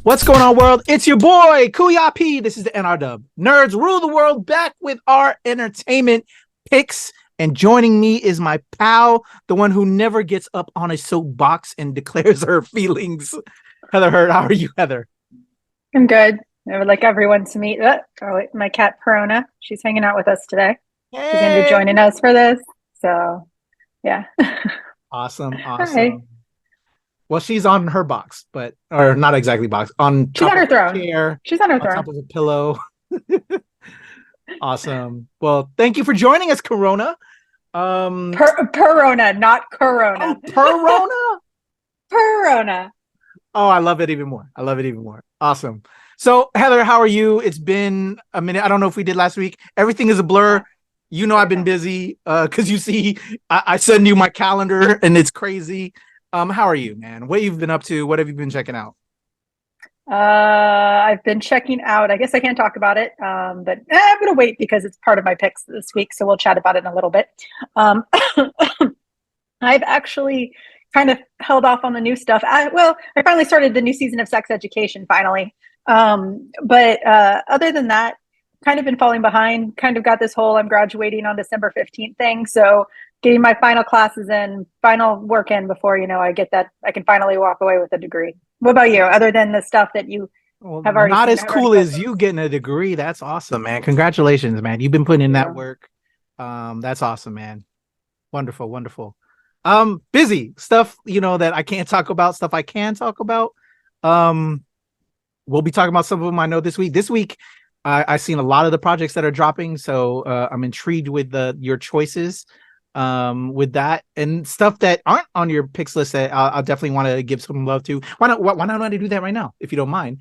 What's going on, world? It's your boy, Kuya. This is the NRW. Nerds rule the world, back with our entertainment picks. And joining me is my pal, the one who never gets up on a soapbox and declares her feelings. Heather Hurd, how are you, Heather? I'm good. I would like everyone to meet my cat Perona. She's hanging out with us today. Hey. She's going to be joining us for this. So, yeah. Awesome. Hi. Well, she's on her box, or not exactly box. She's on her throne. Chair, she's on her throne. On top of a pillow. Awesome. Well, thank you for joining us, Corona. Perona, not Corona. Perona? Perona. Oh, I love it even more. Awesome. So, Heather, how are you? It's been a minute. I don't know if we did last week. Everything is a blur. You know, I've been busy because you see, I send you my calendar and it's crazy. How are you, man? What you've been up to? What have you been checking out? I've been checking out. I guess I can't talk about it, but I'm going to wait because it's part of my picks this week. So we'll chat about it in a little bit. I've actually kind of held off on the new stuff. I finally started the new season of Sex Education finally. But other than that, kind of been falling behind, kind of got this whole I'm graduating on December 15th thing. So getting my final classes in, final work in before, I get that, I can finally walk away with a degree. What about you? Other than the stuff that you have already not as cool as you getting a degree. That's awesome, man. Congratulations, man. You've been putting in that work. That's awesome, man. Wonderful, wonderful. Busy stuff, that I can't talk about, stuff I can talk about. We'll be talking about some of them I know this week. This week, I've seen a lot of the projects that are dropping, so I'm intrigued with your choices with that and stuff that aren't on your picks list that I'll definitely want to give some love to. Why not I do that right now, if you don't mind?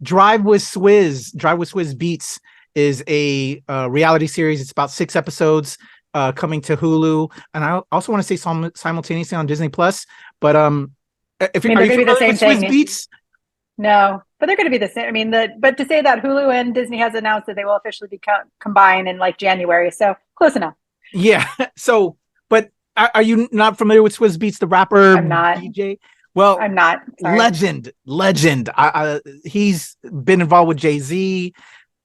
Drive with Swizz Beats is a reality series. It's about 6 episodes coming to Hulu, and I also want to say simultaneously on Disney Plus. But if you're familiar with Swizz Beats, no, but they're going to be the same. I mean, but to say that Hulu and Disney has announced that they will officially be combined in like January, so close enough. Yeah. So, but are you not familiar with Swizz Beats, the rapper? I'm not. DJ? Well, I'm not. Sorry. Legend. He's been involved with Jay-Z.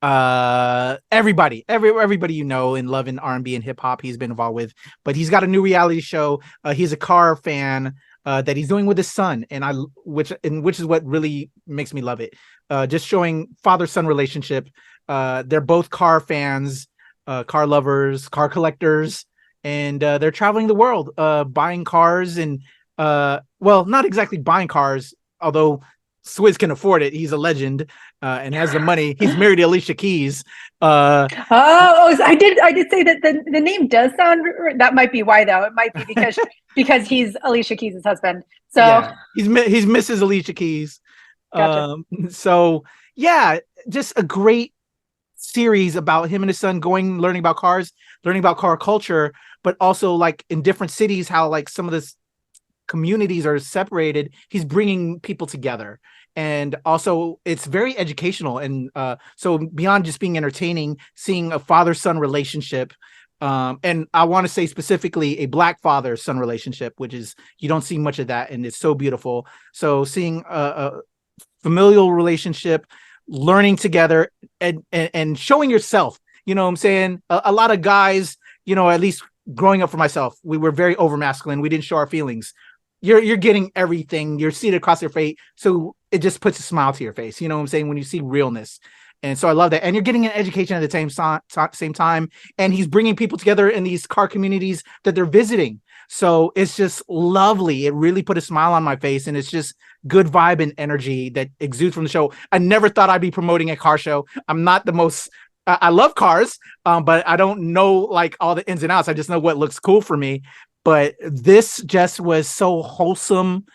Everybody in love in R&B and hip hop he's been involved with. But he's got a new reality show. He's a car fan that he's doing with his son, which is what really makes me love it. Just showing father-son relationship. They're both car fans. Car lovers, car collectors, and they're traveling the world, buying cars and not exactly buying cars, although Swizz can afford it. He's a legend and has the money. He's married to Alicia Keys. I did say that the name does sound. That might be why, though. It might be because he's Alicia Keys' husband. So yeah, he's Mrs. Alicia Keys. Gotcha. So yeah, just a great series about him and his son learning about cars, learning about car culture, but also like in different cities, how like some of the communities are separated. He's bringing people together, and also it's very educational. And so beyond just being entertaining, seeing a father-son relationship, and I want to say specifically a Black father-son relationship, which is you don't see much of that, and it's so beautiful. So seeing a familial relationship, learning together and showing yourself, what I'm saying? A lot of guys, at least growing up for myself, we were very over masculine. We didn't show our feelings. You're getting everything. You're seated across your face. So it just puts a smile to your face. You know what I'm saying? When you see realness. And so I love that. And you're getting an education at the same time. And he's bringing people together in these car communities that they're visiting. So it's just lovely. It really put a smile on my face, and it's just good vibe and energy that exudes from the show. I never thought I'd be promoting a car show. I'm not the most, I love cars, but I don't know like all the ins and outs. I just know what looks cool for me. But this just was so wholesome,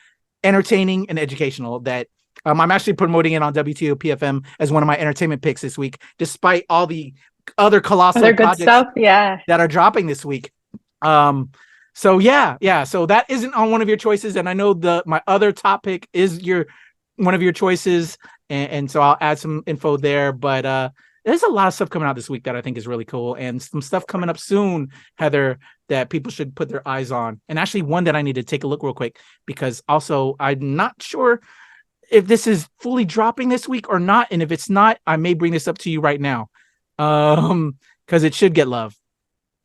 entertaining, and educational that I'm actually promoting it on WTO PFM as one of my entertainment picks this week, despite all the other colossal projects that are dropping this week. So yeah. So that isn't on one of your choices, and I know my other top pick is one of your choices, and so I'll add some info there. But there's a lot of stuff coming out this week that I think is really cool, and some stuff coming up soon, Heather, that people should put their eyes on. And actually, one that I need to take a look real quick because also I'm not sure if this is fully dropping this week or not. And if it's not, I may bring this up to you right now. Because it should get love.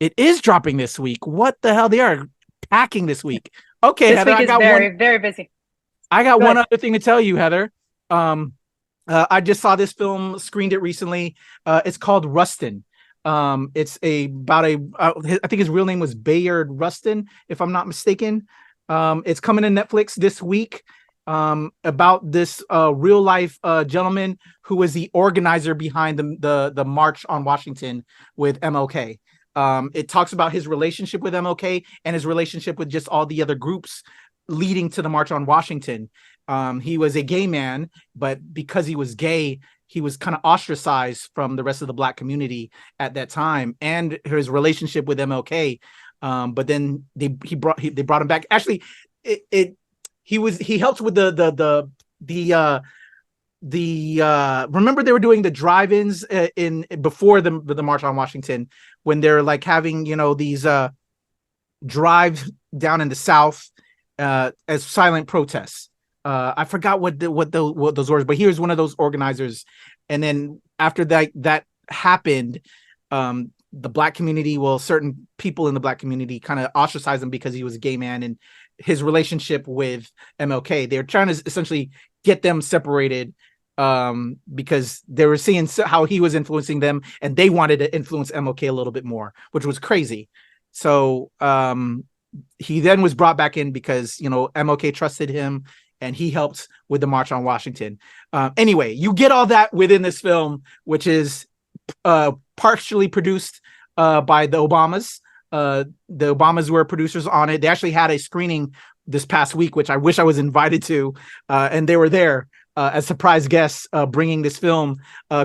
It is dropping this week. What the hell? They are packing this week. Okay, this Heather, week is very busy. I got one other thing to tell you, Heather. I just saw this film, screened it recently. It's called Rustin. It's about I think his real name was Bayard Rustin, if I'm not mistaken. It's coming to Netflix this week. About this real life gentleman who was the organizer behind the March on Washington with MLK. It talks about his relationship with MLK and his relationship with just all the other groups leading to the March on Washington. He was a gay man, but because he was gay, he was kind of ostracized from the rest of the Black community at that time, and his relationship with MLK. But then they brought him back. Actually, he helped with the remember they were doing the drive-ins in before the March on Washington, when they're like having, you know, these drives down in the South as silent protests. I forgot what those were, but he was one of those organizers. And then after that happened, the Black community, certain people in the Black community kind of ostracized him because he was a gay man, and his relationship with MLK. They're trying to essentially get them separated because they were seeing how he was influencing them, and they wanted to influence MLK a little bit more, which was crazy. So he then was brought back in because, you know, MLK trusted him, and he helped with the March on Washington. Anyway, you get all that within this film, which is partially produced by the Obamas. The Obamas were producers on it. They actually had a screening this past week, which I wish I was invited to, and they were there as surprise guests bringing this film.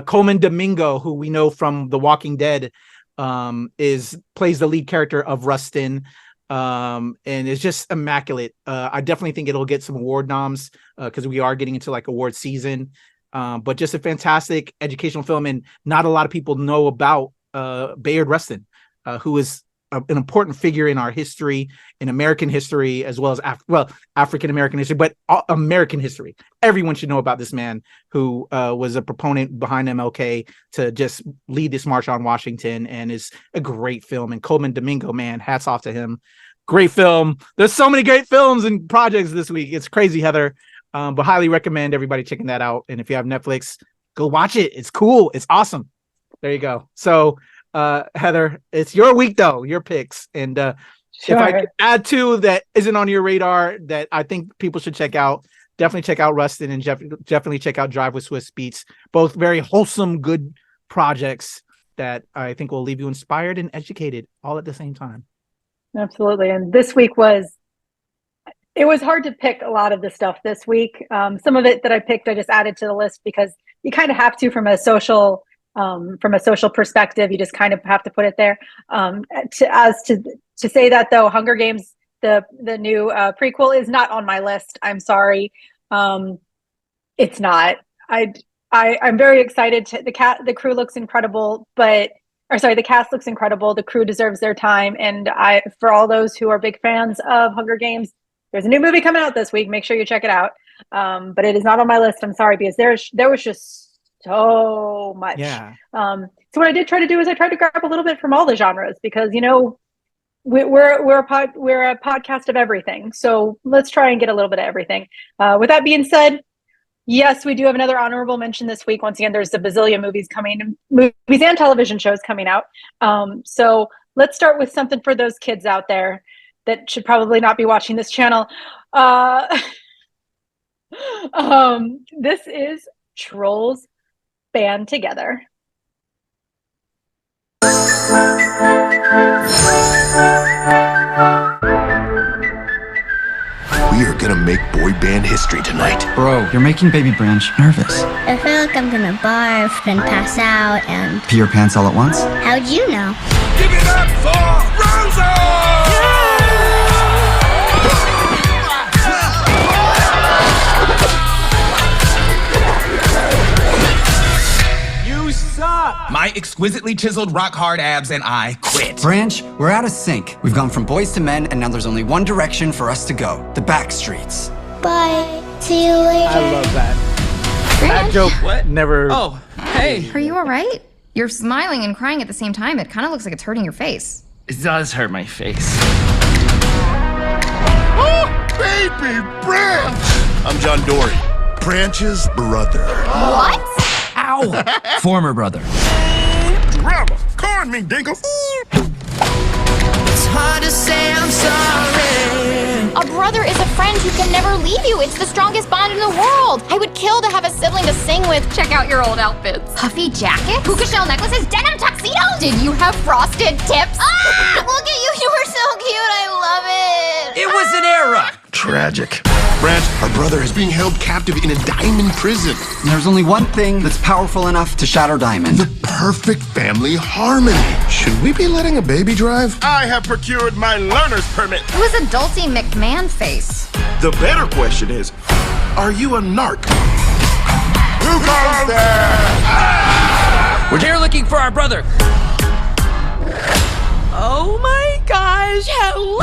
Coleman Domingo, who we know from The Walking Dead, plays the lead character of Rustin, and it's just immaculate. I definitely think it'll get some award noms because we are getting into like award season. But just a fantastic educational film, and not a lot of people know about Bayard Rustin, who is an important figure in our history, in American history, as well as African American history, but American history. Everyone should know about this man who was a proponent behind MLK to just lead this March on Washington, and is a great film. And Coleman Domingo, man, hats off to him. Great film. There's so many great films and projects this week. It's crazy, Heather. But highly recommend everybody checking that out. And if you have Netflix, go watch it. It's cool. It's awesome. There you go. So Heather, it's your week though, your picks. And Sure. If I could add two that isn't on your radar that I think people should check out, definitely check out Rustin, and definitely check out Drive with Swizz Beatz. Both very wholesome, good projects that I think will leave you inspired and educated all at the same time. Absolutely. And this week it was hard to pick a lot of the stuff this week. Some of it that I picked, I just added to the list because you kind of have to from a social perspective. You just kind of have to put it there. To say that though, Hunger Games, the new prequel is not on my list. I'm sorry, it's not. I'm very excited. The crew looks incredible, the cast looks incredible. The crew deserves their time, and for all those who are big fans of Hunger Games, there's a new movie coming out this week. Make sure you check it out. But it is not on my list. I'm sorry, because there was just so much. Yeah. So what I did try to do is I tried to grab a little bit from all the genres, because we're a podcast of everything. So let's try and get a little bit of everything. With that being said, yes, we do have another honorable mention this week. Once again, there's a bazillion movies and television shows coming out. So let's start with something for those kids out there that should probably not be watching this channel. This is Trolls Band Together. We are gonna make boy band history tonight. Bro, you're making Baby Branch nervous. I feel like I'm gonna barf and pass out and... Pee your pants all at once? How'd you know? Give it up for Rosa! You suck! My exquisitely chiseled rock-hard abs and I quit. Branch, we're out of sync. We've gone from boys to men, and now there's only one direction for us to go. The back streets. Bye. See you later. I love that. That joke never. Oh, hey. Are you all right? You're smiling and crying at the same time. It kind of looks like it's hurting your face. It does hurt my face. Oh, baby Branch! I'm John Dory, Branch's brother. What? Ow! Former brother. Drama! Corn me, dingo! It's hard to say I'm sorry. A brother is a friend who can never leave you. It's the strongest bond in the world. I would kill to have a sibling to sing with. Check out your old outfits. Puffy jackets, puka shell necklaces, denim tuxedos. Did you have frosted tips? Ah! Look at you. You were so cute. I love it. It was an era. Tragic. Branch, our brother is being held captive in a diamond prison. There's only one thing that's powerful enough to shatter Diamond. The perfect family harmony. Should we be letting a baby drive? I have procured my learner's permit. Who's a Dulcie McMahon face? The better question is, are you a narc? Who goes there? We're here looking for our brother. Oh my gosh, hello!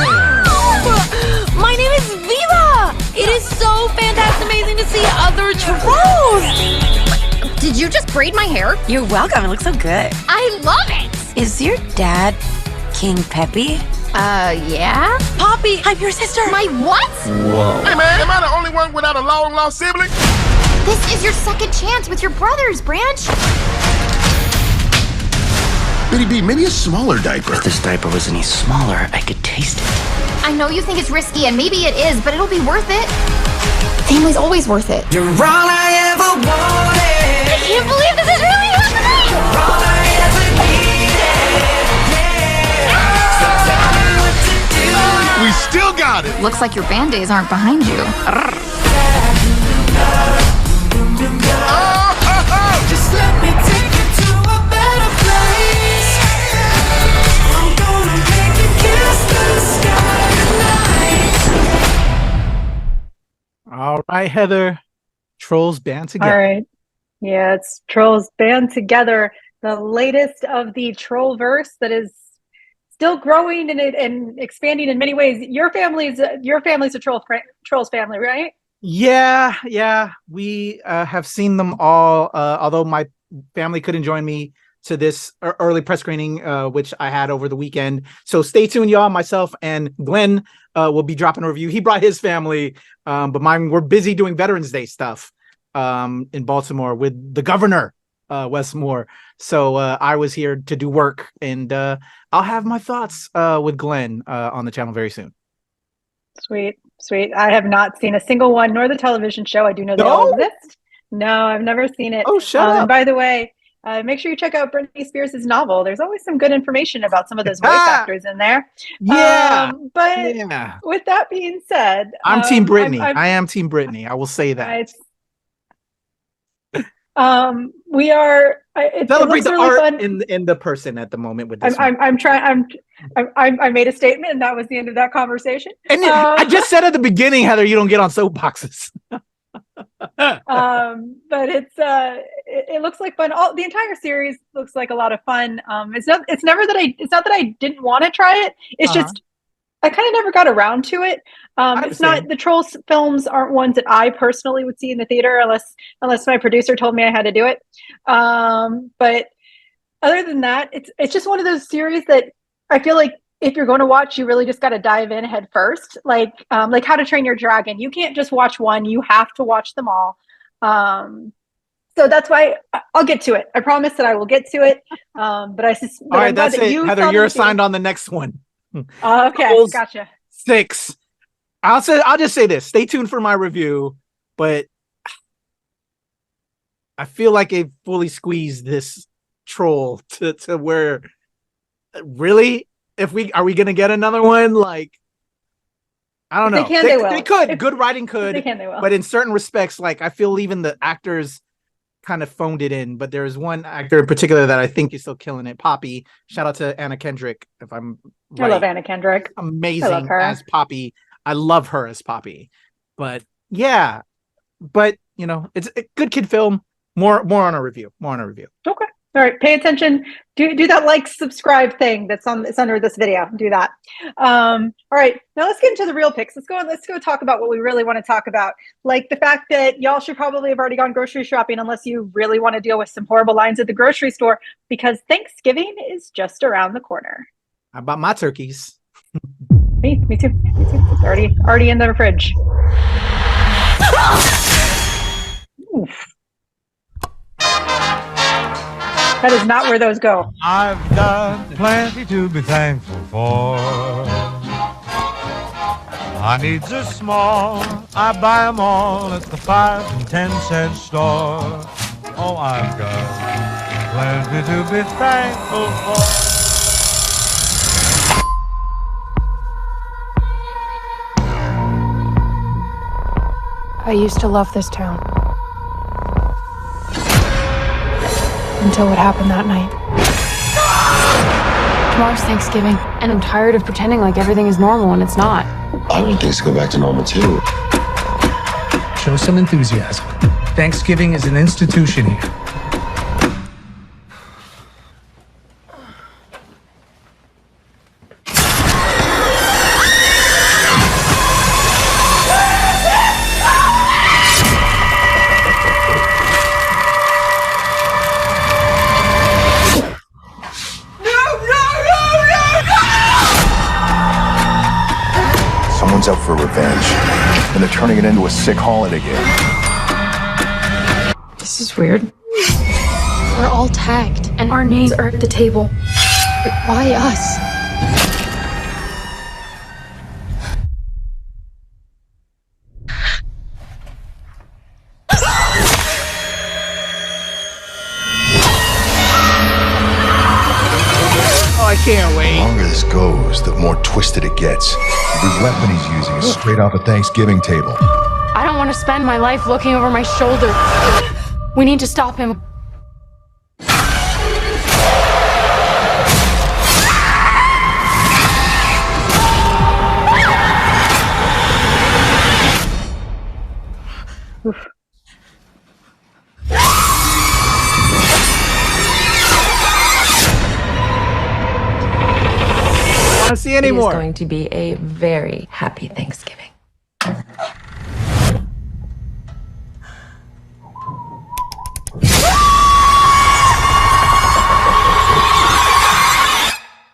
My name is Viva! It is so fantastic, amazing to see other trolls! Did you just braid my hair? You're welcome, it looks so good. I love it. Is your dad King Peppy? Yeah? Poppy, I'm your sister! My what? Hey man, am I the only one without a long-lost sibling? This is your second chance with your brothers, Branch. Bitty B, maybe a smaller diaper. If this diaper was any smaller, I could taste it. I know you think it's risky, and maybe it is, but it'll be worth it. Family's always worth it. You're all I ever wanted! I can't believe this is really happening! You're all I ever needed! Yeah! So tell me what to do! We still got it. Looks like your band days aren't behind you. Just let me take you to a better place. I'm gonna make you kiss the sky tonight. All right, Heather. Trolls band together. All right. Yeah, it's Trolls Band Together, the latest of the troll verse that is still growing and expanding in many ways. Your family's a Trolls family, right? Yeah. We have seen them all. Although my family couldn't join me to this early press screening, which I had over the weekend. So stay tuned, y'all. Myself and Glenn will be dropping a review. He brought his family, but mine, we're busy doing Veterans Day stuff in Baltimore with the governor, Wes Moore. So I was here to do work, and I'll have my thoughts with Glenn on the channel very soon. Sweet. I have not seen a single one, nor the television show. I do know they all exist. No, I've never seen it. Oh, shut up. And by the way, make sure you check out Britney Spears' novel. There's always some good information about some of those voice actors in there. Yeah. But with that being said, I'm Team Britney. I am Team Britney. I will say that. We are. Celebrate the really art fun. in the person at the moment with this. I'm trying. I made a statement, and that was the end of that conversation. And I just said at the beginning, Heather, you don't get on soapboxes. But it looks like fun. The entire series looks like a lot of fun. It's not that I didn't want to try it. It's just I kind of never got around to it. It's not, the Trolls films aren't ones that I personally would see in the theater unless my producer told me I had to do it. But other than that, it's just one of those series that I feel like if you're going to watch, you really just got to dive in head first. Like How to Train Your Dragon. You can't just watch one. You have to watch them all. So that's why I'll get to it. I promise that I will get to it. All right, that's it. Heather, you're assigned on the next one. Okay, Trolls gotcha. 6. I'll just say this. Stay tuned for my review, but I feel like they fully squeezed this troll to where really, are we gonna get another one? Like, I don't know. They will. They could. Good writing could. They can, they will. But in certain respects, like I feel even the actors kind of phoned it in. But there's one actor in particular that I think is still killing it. Poppy. Shout out to Anna Kendrick. If I'm right. I love Anna Kendrick. Amazing as Poppy. I love her as Poppy. But yeah. But it's a good kid film. More on a review. Okay. All right, pay attention. Do that like subscribe thing it's under this video. Do that. All right, now let's get into the real picks. Let's go talk about what we really want to talk about. Like the fact that y'all should probably have already gone grocery shopping unless you really want to deal with some horrible lines at the grocery store, because Thanksgiving is just around the corner. How about my turkeys? Me too. It's already in the fridge. Oof. That is not where those go. I've got plenty to be thankful for. My needs are small. I buy them all at the 5 and 10 cent store. Oh, I've got plenty to be thankful for. I used to love this town. Until what happened that night. Tomorrow's Thanksgiving, and I'm tired of pretending like everything is normal when it's not. I want things to go back to normal too. Show some enthusiasm. Thanksgiving is an institution here. Up for revenge, and they're turning it into a sick holiday game. This is weird. We're all tagged, and our names are at the table. But why us? I can't wait. The longer this goes, the more twisted it gets. The weapon he's using is straight off a Thanksgiving table. I don't want to spend my life looking over my shoulder. We need to stop him. Oof. See anymore. It is going to be a very happy Thanksgiving.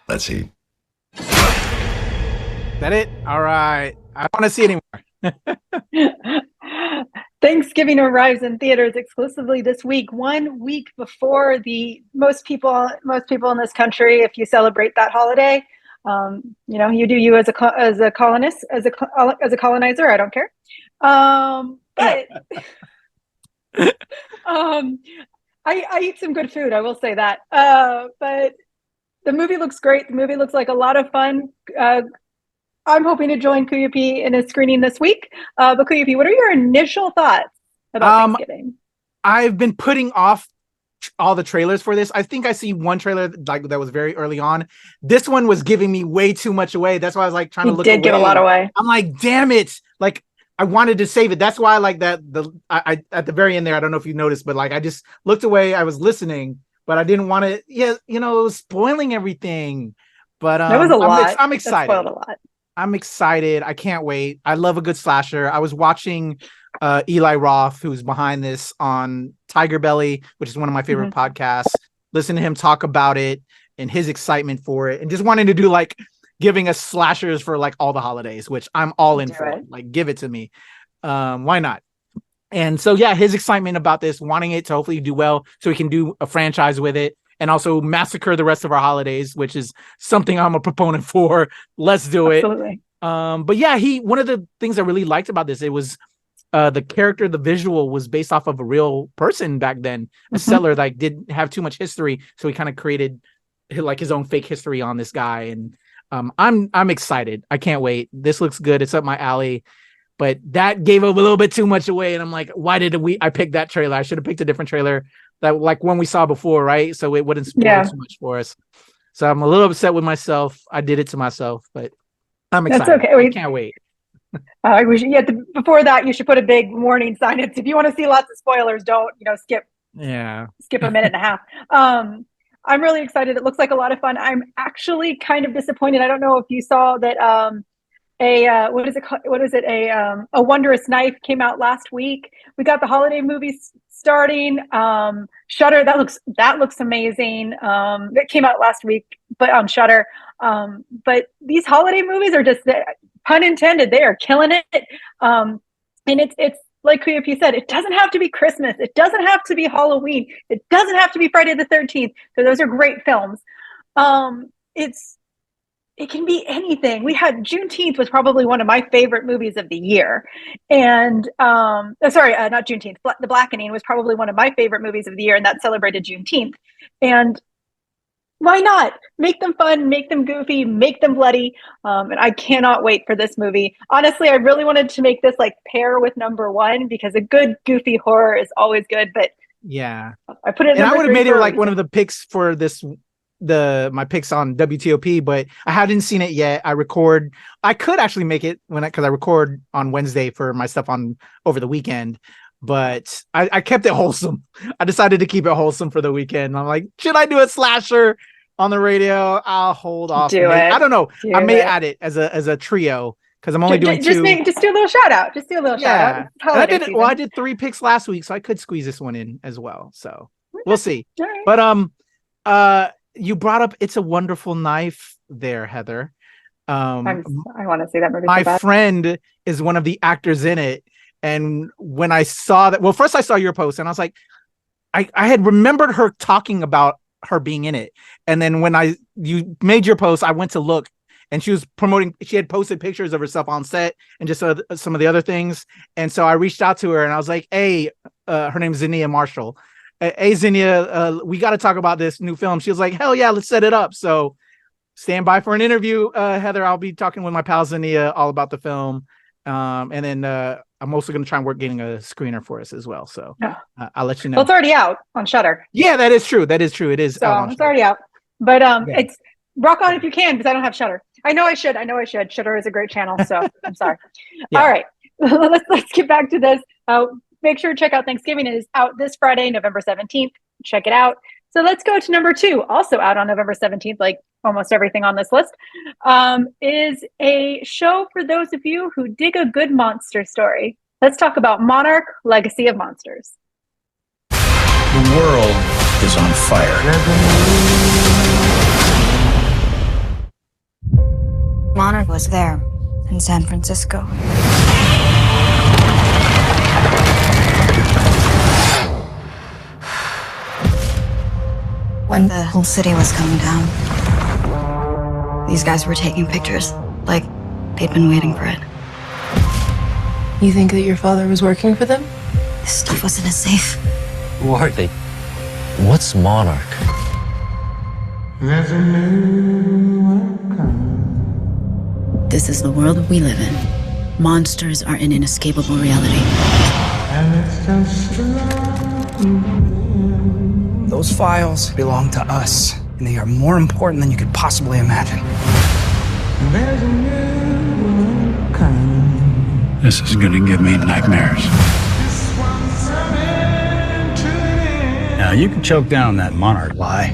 Let's eat. That it? All right. I want to see anymore. Thanksgiving arrives in theaters exclusively this week, 1 week before most people in this country, if you celebrate that holiday. You do you as a colonist, as a colonizer. I don't care. But I eat some good food. I will say that. But the movie looks great. The movie looks like a lot of fun. I'm hoping to join Kuyupi in a screening this week. But Kuyupi, what are your initial thoughts about Thanksgiving? I've been putting off all the trailers for this. I think I see one trailer that was very early on. This one was giving me way too much away. That's why I was like trying to look away. Did give a lot away. I'm like, damn it. Like I wanted to save it. That's why I like that. I at the very end there, I don't know if you noticed, but like I just looked away. I was listening, but I didn't want to, it was spoiling everything. But that was a lot. I'm excited. That spoiled a lot. I'm excited. I can't wait. I love a good slasher. I was watching Eli Roth, who's behind this, on Tiger Belly, which is one of my favorite podcasts. Listen to him talk about it and his excitement for it, and just wanting to do like giving us slashers for like all the holidays, which I'm all in for. Like, give it to me. Why not? And so, yeah, his excitement about this, wanting it to hopefully do well so we can do a franchise with it and also massacre the rest of our holidays, which is something I'm a proponent for. Let's do it. Absolutely. But yeah, one of the things I really liked about this, it was the character, the visual was based off of a real person back then. A seller like didn't have too much history, so he kind of created like his own fake history on this guy. And I'm excited. I can't wait. This looks good. It's up my alley. But that gave a little bit too much away, and I'm like, why did I pick that trailer? I should have picked a different trailer, that like one we saw before, right? So it wouldn't spoil too much for us. So I'm a little upset with myself. I did it to myself, but I'm excited. That's okay. I can't wait. Before that, you should put a big warning sign. If you want to see lots of spoilers, don't skip Yeah. Skip a minute and a half. I'm really excited. It looks like a lot of fun. I'm actually kind of disappointed. I don't know if you saw that what is it called? What is it? A Wondrous Knife came out last week. We got the holiday movies starting. Shudder, that looks amazing. That came out last week, but on Shudder. But these holiday movies are just, pun intended, they are killing it. And it's like you said, it doesn't have to be Christmas. It doesn't have to be Halloween. It doesn't have to be Friday the 13th. So those are great films. It can be anything. We had Juneteenth was probably one of my favorite movies of the year. And not Juneteenth. The Blackening was probably one of my favorite movies of the year, and that celebrated Juneteenth. And why not? Make them fun, make them goofy, make them bloody. And I cannot wait for this movie. Honestly, I really wanted to make this like pair with number one because a good goofy horror is always good. But yeah, I put it. And I would have made it like one of the picks for this. My picks on WTOP, but I hadn't seen it yet. I could actually make it because I record on Wednesday for my stuff on over the weekend, but I kept it wholesome. I decided to keep it wholesome for the weekend. I'm like, should I do a slasher on the radio? I'll hold off. I don't know. I may add it as a trio because I'm only doing two. Just do a little shout out. Just do a little shout out. I did 3 picks last week, so I could squeeze this one in as well. So we'll see. Right. But you brought up It's a Wonderful Knife there, Heather. I want to see that movie. My friend is one of the actors in it. And when I saw that, well, first I saw your post and I was like, I had remembered her talking about her being in it. And then when you made your post, I went to look and she had posted pictures of herself on set and just some of the other things. And so I reached out to her and I was like, hey, her name's Zinnia Marshall. Hey, Zinnia, we got to talk about this new film. She was like, hell yeah, let's set it up. So stand by for an interview, Heather. I'll be talking with my pal Zinnia all about the film. And then I'm also going to try and work getting a screener for us as well. So I'll let you know. Well, it's already out on Shudder. Yeah, that is true. It is. So it's already out. But it's rock on if you can, because I don't have Shudder. I know I should. Shudder is a great channel. So I'm sorry. Yeah. All right. Let's get back to this. Make sure to check out Thanksgiving. It is out this Friday, November 17th. Check it out. So let's go to number 2, also out on November 17th, like almost everything on this list, is a show for those of you who dig a good monster story. Let's talk about Monarch, Legacy of Monsters. The world is on fire. Monarch was there in San Francisco. When the whole city was coming down, these guys were taking pictures, like they'd been waiting for it. You think that your father was working for them? This stuff was in a safe. Who are they? What's Monarch? There's a new one coming. This is the world we live in. Monsters are an inescapable reality. And it's just Those files belong to us, and they are more important than you could possibly imagine. There's a new one coming. This is gonna give me nightmares. Now, you can choke down that Monarch lie.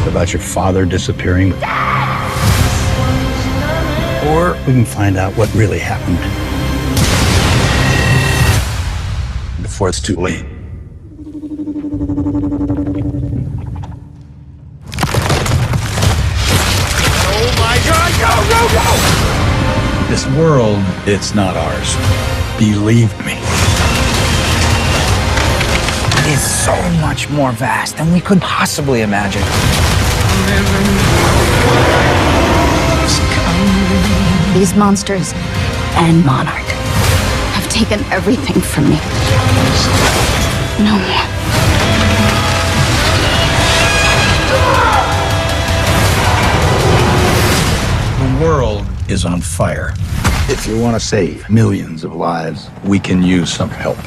About your father disappearing. Or we can find out what really happened. Before it's too late. Oh my God, go! This world, it's not ours. Believe me. It is so much more vast than we could possibly imagine. These monsters and Monarch have taken everything from me. No more. The world is on fire. If you want to save millions of lives, we can use some help.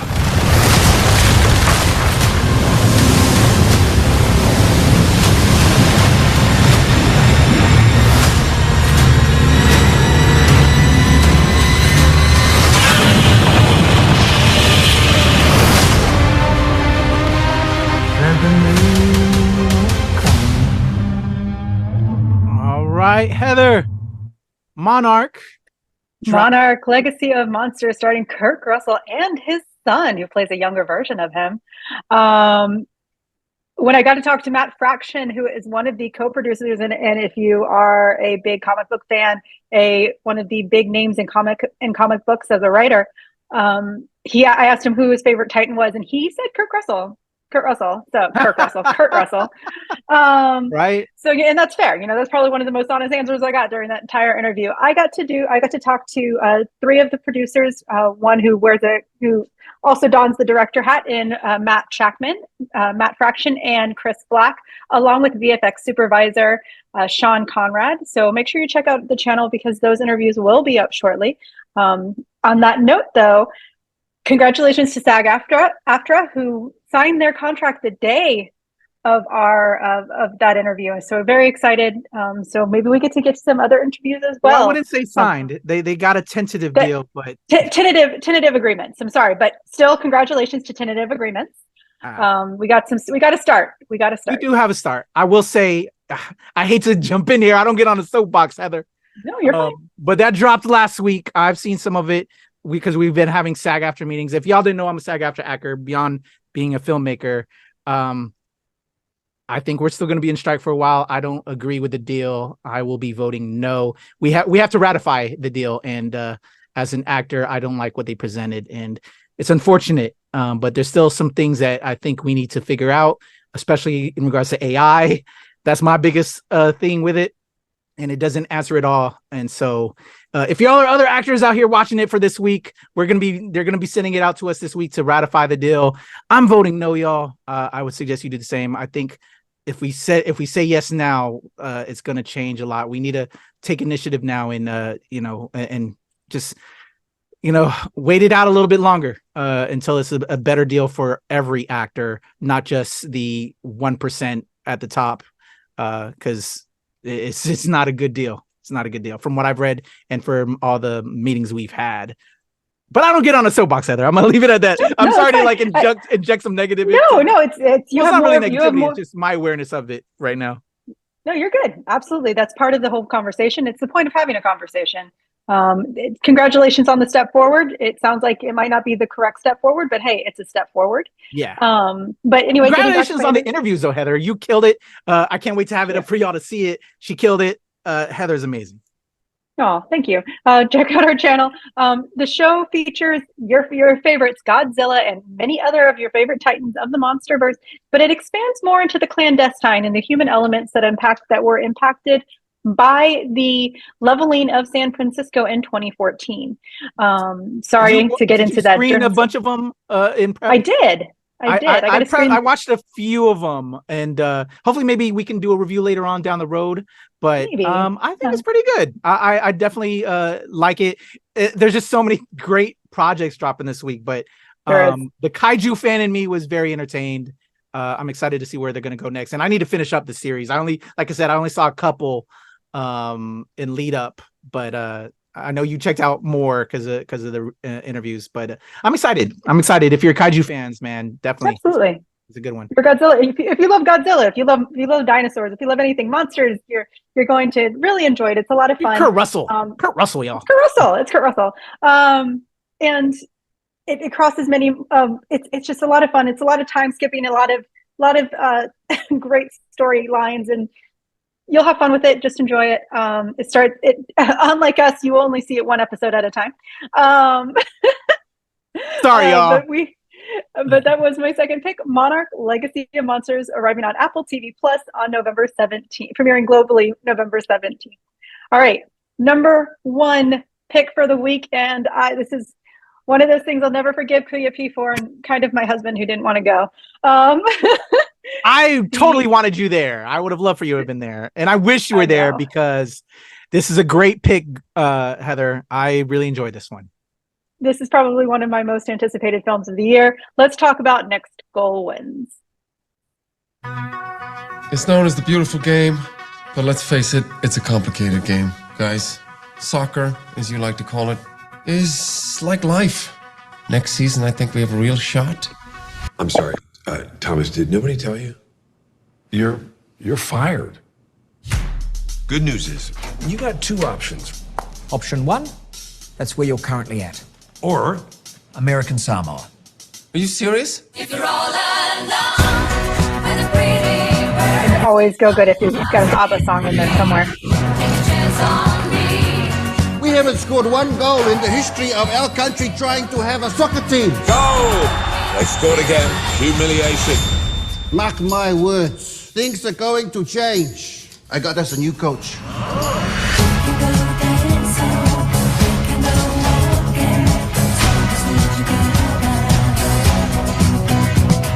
right, Heather. Monarch. Monarch, Legacy of Monsters, starring Kurt Russell and his son, who plays a younger version of him. When I got to talk to Matt Fraction, who is one of the co-producers, and if you are a big comic book fan, one of the big names in comic books as a writer, I asked him who his favorite Titan was, and he said Kurt Russell. Kurt Russell. Right. So yeah, and that's fair. That's probably one of the most honest answers I got during that entire interview. I got to talk to 3 of the producers. One who also dons the director hat in Matt Fraction, and Chris Black, along with VFX supervisor Sean Conrad. So make sure you check out the channel because those interviews will be up shortly. On that note, though, congratulations to SAG-AFTRA, who signed their contract the day of that interview. So very excited. So maybe we get to some other interviews as well. I wouldn't say signed. They got a tentative deal, but tentative agreements. I'm sorry, but still, congratulations to tentative agreements. We got to start. We do have a start. I will say, I hate to jump in here. I don't get on the soapbox, Heather. No, you're fine. But that dropped last week. I've seen some of it because we've been having SAG-AFTRA meetings. If y'all didn't know, I'm a SAG-AFTRA actor beyond being a filmmaker. I think we're still going to be in strike for a while. I don't agree with the deal. I will be voting no. We have to ratify the deal. And as an actor, I don't like what they presented. And it's unfortunate, but there's still some things that I think we need to figure out, especially in regards to AI. That's my biggest thing with it. And it doesn't answer it all. And so if y'all are other actors out here watching it for this week, they're going to be sending it out to us this week to ratify the deal. I'm voting no, y'all. I would suggest you do the same. I think if we say yes now, it's going to change a lot. We need to take initiative now and and just wait it out a little bit longer until it's a better deal for every actor, not just the 1% at the top, because it's not a good deal. It's not a good deal from what I've read and from all the meetings we've had. But I don't get on a soapbox, Heather. I'm gonna leave it at that. I'm sorry to inject some negative. No, it's you have not more, really negativity. It's just my awareness of it right now. No, you're good. Absolutely, that's part of the whole conversation. It's the point of having a conversation. Congratulations on the step forward. It sounds like it might not be the correct step forward, but hey, it's a step forward. Yeah. But anyway, congratulations on the interviews, though, Heather. You killed it. I can't wait to have it up for y'all to see it. She killed it. Heather's amazing. Oh, thank you. Check out our channel. The show features your favorites, Godzilla, and many other of your favorite titans of the Monsterverse, but it expands more into the clandestine and the human elements that were impacted by the leveling of San Francisco in 2014 sorry to get into that. Screen a bunch of them in prep? I did. I watched a few of them, and hopefully maybe we can do a review later on down the road. But I think it's pretty good. I definitely like it. There's just so many great projects dropping this week. But the kaiju fan in me was very entertained. I'm excited to see where they're going to go next. And I need to finish up the series. I only saw a couple in lead up, but I know you checked out more because of the interviews, but I'm excited. If you're kaiju fans, man, definitely. Absolutely. It's a good one. For Godzilla, if you love Godzilla, if you love dinosaurs, if you love anything monsters, you're going to really enjoy it. It's a lot of fun. Kurt Russell, y'all. It's Kurt Russell. And it crosses many. It's just a lot of fun. It's a lot of time skipping, a lot of great storylines, and you'll have fun with it. Just enjoy it. Unlike us, you only see it one episode at a time. Sorry, y'all. But that was my second pick. Monarch, Legacy of Monsters, arriving on Apple TV Plus on November 17th, premiering globally November 17th. All right, number 1 pick for the week, and this is one of those things I'll never forgive Kuya P for, and kind of my husband who didn't want to go. I totally wanted you there. I would have loved for you to have been there, and I wish you were there because this is a great pick, Heather. I really enjoyed this one. This is probably one of my most anticipated films of the year. Let's talk about Next Goal Wins. It's known as the beautiful game, but let's face it, it's a complicated game, guys. Soccer, as you like to call it, is like life. Next season, I think we have a real shot. I'm sorry, Thomas, did nobody tell you? You're fired. Good news is, you got two options. Option 1, that's where you're currently at. Or American Samoa. Are you serious? It always go good if you've got an ABBA song in there somewhere. We haven't scored one goal in the history of our country trying to have a soccer team. Goal! They scored again. Humiliation. Mark my words, things are going to change. I got us a new coach.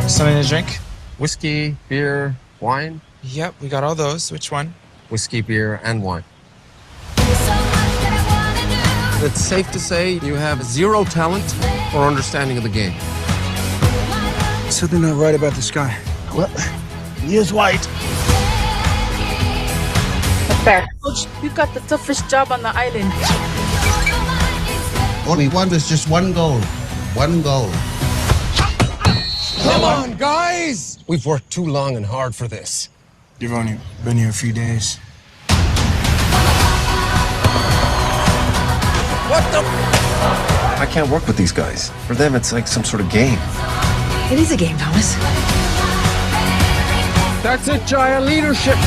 Something to drink? Whiskey, beer, wine? Yep, we got all those. Which one? Whiskey, beer, and wine. It's safe to say you have zero talent or understanding of the game. Something not right about this guy. Well, he is white. That's fair. Coach, you got the toughest job on the island. All we want is just one goal. One goal. Come on, guys! We've worked too long and hard for this. You've only been here a few days. What the? I can't work with these guys. For them, it's like some sort of game. It is a game, Thomas. That's it, Jaya. Leadership.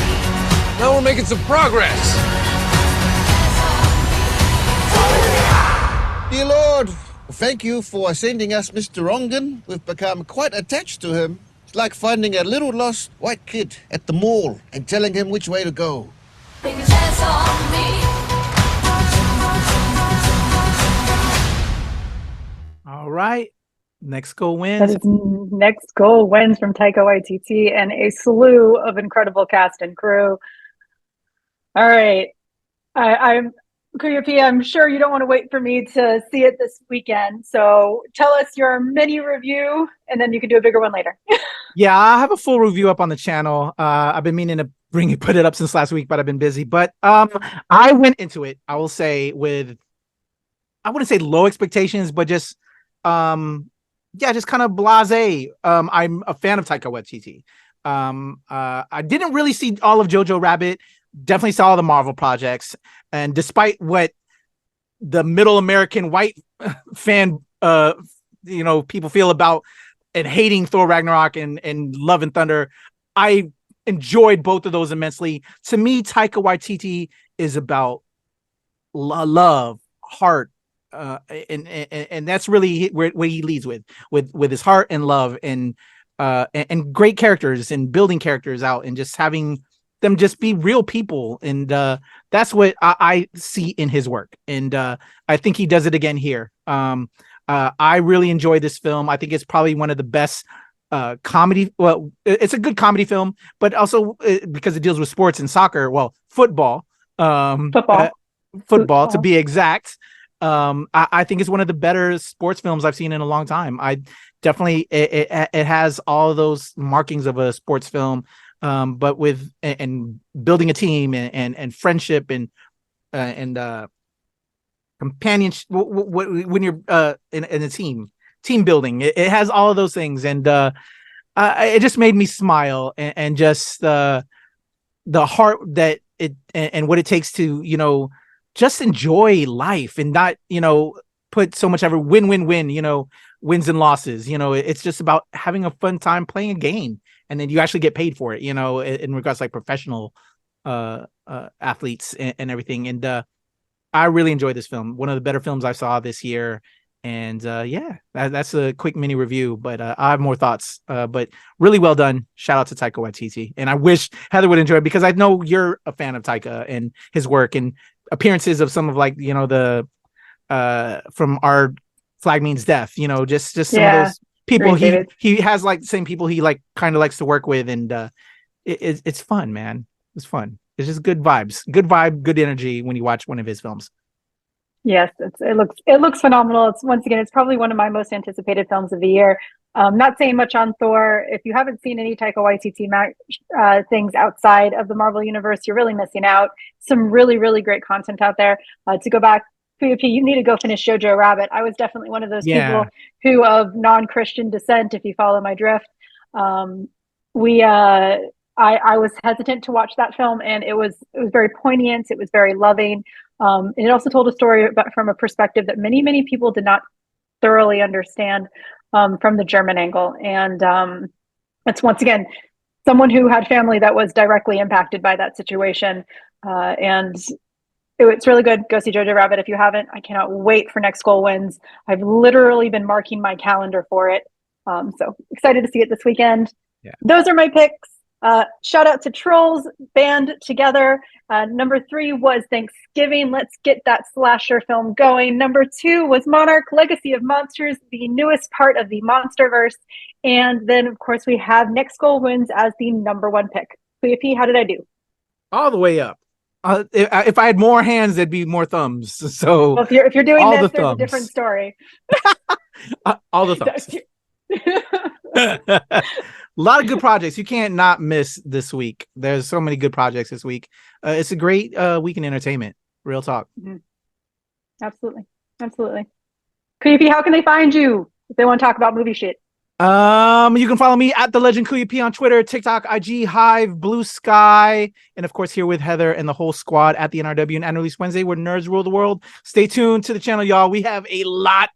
Now we're making some progress. Dear Lord, thank you for sending us Mr. Ongen. We've become quite attached to him. It's like finding a little lost white kid at the mall and telling him which way to go. All right. Next goal That wins. is next goal wins from Taika Waititi and a slew of incredible cast and crew. All right. I'm Kuya, I'm sure you don't want to wait for me to see it this weekend. So tell us your mini review and then you can do a bigger one later. Yeah, I have a full review up on the channel. I've been meaning to put it up since last week, but I've been busy. But I went into it, I will say, with, I wouldn't say low expectations, but just just kind of blasé. I'm a fan of Taika Waititi. I didn't really see all of Jojo Rabbit. Definitely saw all the Marvel projects, and despite what the middle American white fan people feel about and hating Thor Ragnarok and Love and Thunder, I enjoyed both of those immensely. To me, Taika Waititi is about love, heart, and that's really where he leads with his heart and love and great characters and building characters out and just having them just be real people, and that's what I see in his work, and I think he does it again here. I really enjoy this film. I think it's probably one of the best comedy. Well, it's a good comedy film, but also because it deals with sports and soccer. Well, football to be exact. I think it's one of the better sports films I've seen in a long time. I definitely it has all of those markings of a sports film. But with and building a team and friendship and companionship when you're in a team building, it has all of those things, and it just made me smile and just the heart that it and what it takes to just enjoy life and not put so much effort win wins and losses. It's just about having a fun time playing a game. And then you actually get paid for it, in regards to like professional athletes and everything. And I really enjoyed this film. One of the better films I saw this year. And that's a quick mini review, but I have more thoughts. But really well done. Shout out to Taika Waititi. And I wish Heather would enjoy it because I know you're a fan of Taika and his work and appearances of some of the from Our Flag Means Death, just some of those people he has like the same people he like kind of likes to work with, and it's fun, man. It's fun. It's just good vibes, good energy when you watch one of his films. Yes, it looks phenomenal. It's probably one of my most anticipated films of the year. Not saying much on Thor. If you haven't seen any Taika Waititi things outside of the Marvel universe, you're really missing out. Some really, really great content out there. To go back, PvP, you need to go finish Jojo Rabbit. I was definitely one of those people who of non-Christian descent, if you follow my drift. We I was hesitant to watch that film, and it was very poignant. It was very loving. And it also told a story, but from a perspective that many people did not thoroughly understand, from the German angle. And it's once again someone who had family that was directly impacted by that situation. And it's really good. Go see Jojo Rabbit if you haven't. I cannot wait for Next Goal Wins. I've literally been marking my calendar for it. So excited to see it this weekend. Yeah. Those are my picks. Shout out to Trolls Band Together. Number 3 was Thanksgiving. Let's get that slasher film going. Number 2 was Monarch, Legacy of Monsters, the newest part of the Monsterverse. And then, of course, we have Next Goal Wins as the number 1 pick. P, how did I do? All the way up. If I had more hands, there'd be more thumbs. So well, if you're doing all this, the there's a different story. All the thumbs. A lot of good projects. You can't not miss this week. There's so many good projects this week. It's a great week in entertainment. Real talk. Mm-hmm. Absolutely. Creepy, how can they find you if they want to talk about movie shit? You can follow me at the Legend Kuya P on Twitter, TikTok, IG, Hive, Blue Sky, and of course here with Heather and the whole squad at the NRW and Release Wednesday, where nerds rule the world. Stay tuned to the channel, y'all. We have a lot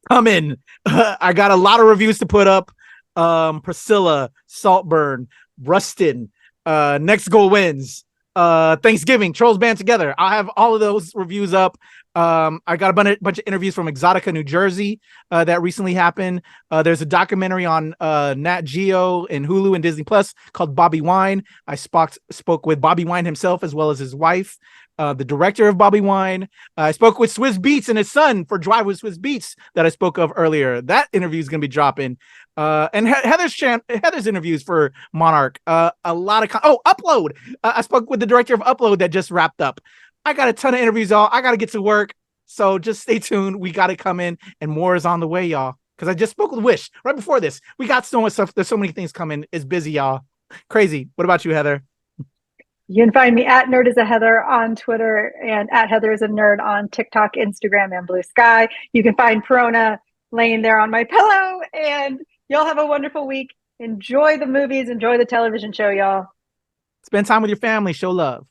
coming. I got a lot of reviews to put up. Priscilla, Saltburn, Rustin, Next Goal Wins, Thanksgiving, Trolls Band Together. I'll have all of those reviews up. I got a bunch of interviews from Exotica, New Jersey, that recently happened. There's a documentary on Nat Geo and Hulu and Disney Plus called Bobby Wine. I spoke with Bobby Wine himself as well as his wife, the director of Bobby Wine. I spoke with Swizz Beatz and his son for Drive with Swizz Beatz that I spoke of earlier. That interview is going to be dropping. And Heather's interviews for Monarch. A lot of Upload. I spoke with the director of Upload that just wrapped up. I got a ton of interviews, y'all. I got to get to work. So just stay tuned. We got it coming, and more is on the way, y'all. Because I just spoke with Wish right before this. We got so much stuff. There's so many things coming. It's busy, y'all. Crazy. What about you, Heather? You can find me at Nerd is a Heather on Twitter and at Heather is a Nerd on TikTok, Instagram, and Blue Sky. You can find Perona laying there on my pillow, and y'all have a wonderful week. Enjoy the movies. Enjoy the television show, y'all. Spend time with your family. Show love.